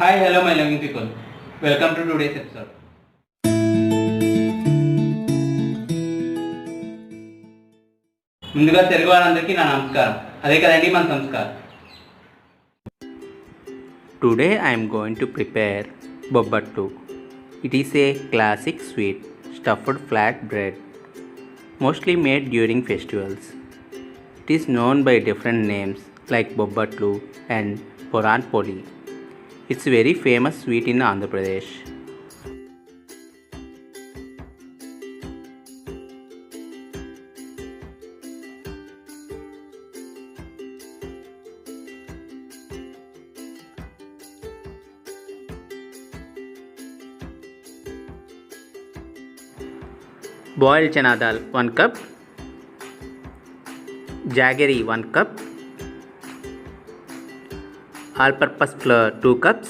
Hi, hello, my young people. Welcome to today's episode. ముందుగా తెలుగు వారందరికీ నా నమస్కారం. అదే కదండి మన సంస్కారం. Today I am going to prepare Bobbatlu. It is a classic sweet stuffed flat bread, mostly made during festivals. It is known by different names like Bobbatlu and Puran Poli. It's a very famous sweet in Andhra Pradesh. Boiled chana dal 1 cup, jaggery 1 cup, all-purpose flour 2 cups,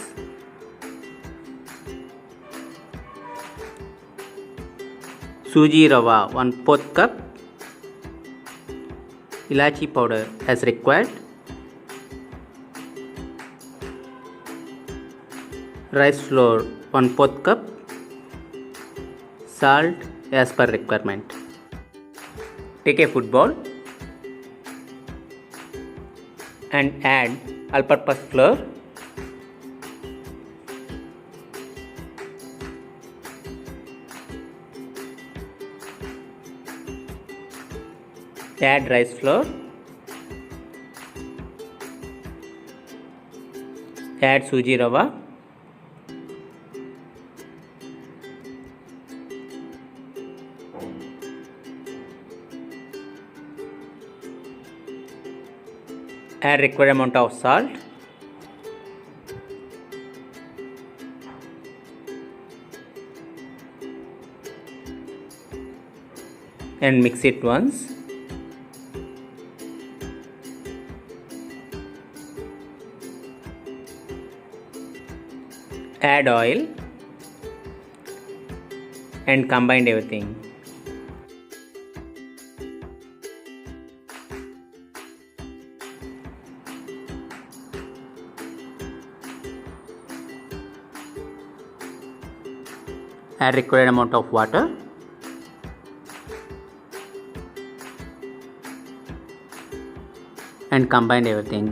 suji rava 1/4 cup, ilachi powder as required, rice flour 1/4 cup, salt as per requirement. Take a food bowl and add all-purpose flour, add rice flour, add suji rava, add required amount of salt, and mix it once. Add oil and combine everything. Add required amount of water and combine everything.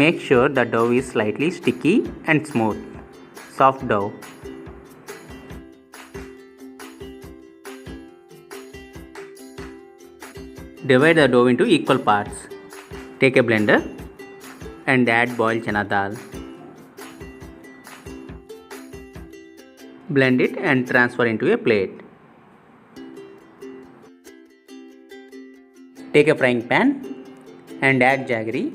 Make sure the dough is slightly sticky and smooth. Soft dough. Divide the dough into equal parts. Take a blender and add boiled chana dal. Blend it and transfer into a plate. Take a frying pan and add jaggery.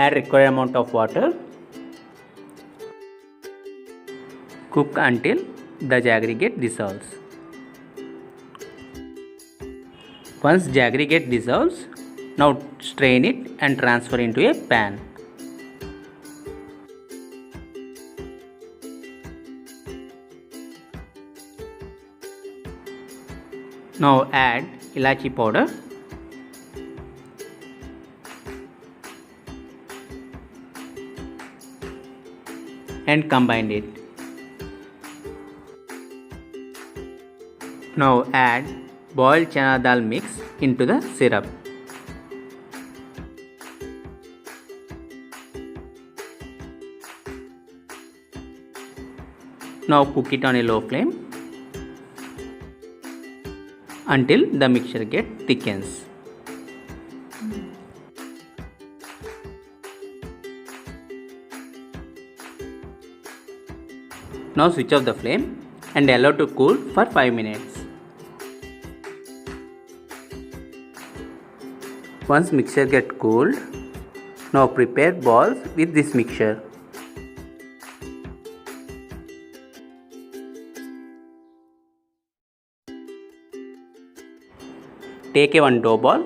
Add required amount of water. Cook until the jaggery gets dissolves. Once jaggery gets dissolves, now strain it and transfer into a pan. Now add ilachi powder, and combine it. Now add boiled chana dal mix into the syrup. Now cook it on a low flame until the mixture gets thickens. Now switch off the flame and allow to cool for 5 minutes. Once mixture gets cooled, now prepare balls with this mixture. Take a one dough ball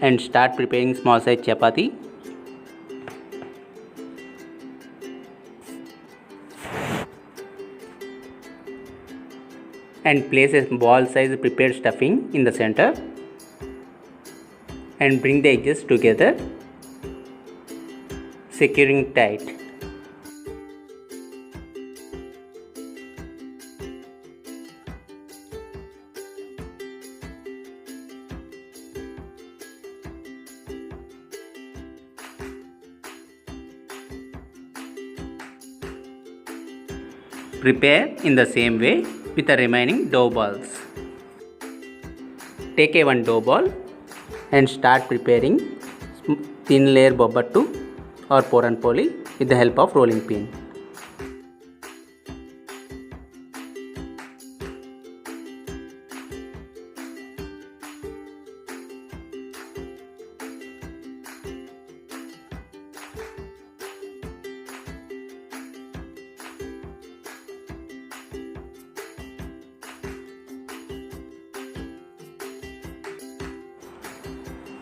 and start preparing small size chapati. and place a ball size prepared stuffing in the center and bring the edges together, securing tight. Prepare in the same way with the remaining dough balls. Take a one dough ball and start preparing thin layer Bobbatlu or Puran Poli with the help of rolling pin.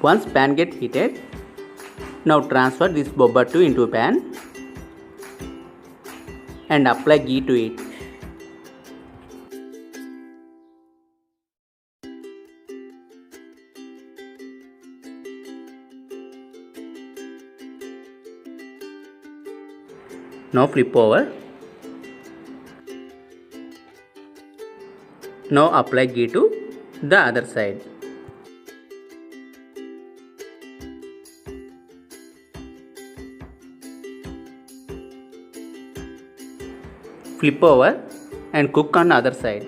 Once pan gets heated, now transfer this Bobbatlu into a pan and apply ghee to it. Now flip over. Now apply ghee to the other side. Flip over and cook on the other side.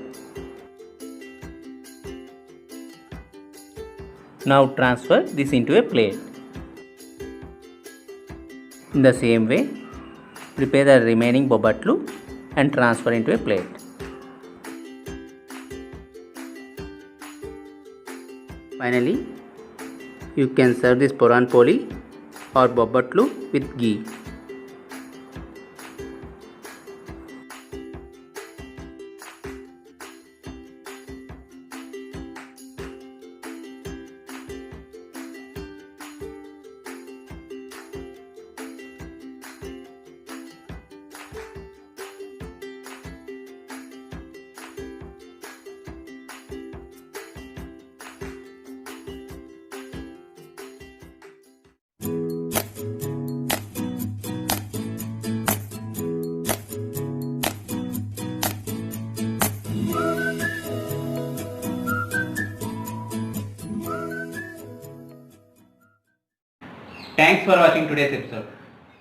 Now transfer this into a plate. In the same way, prepare the remaining Bobbatlu and transfer into a plate. Finally, you can serve this Puran Poli or Bobbatlu with ghee. Thanks for watching today's episode.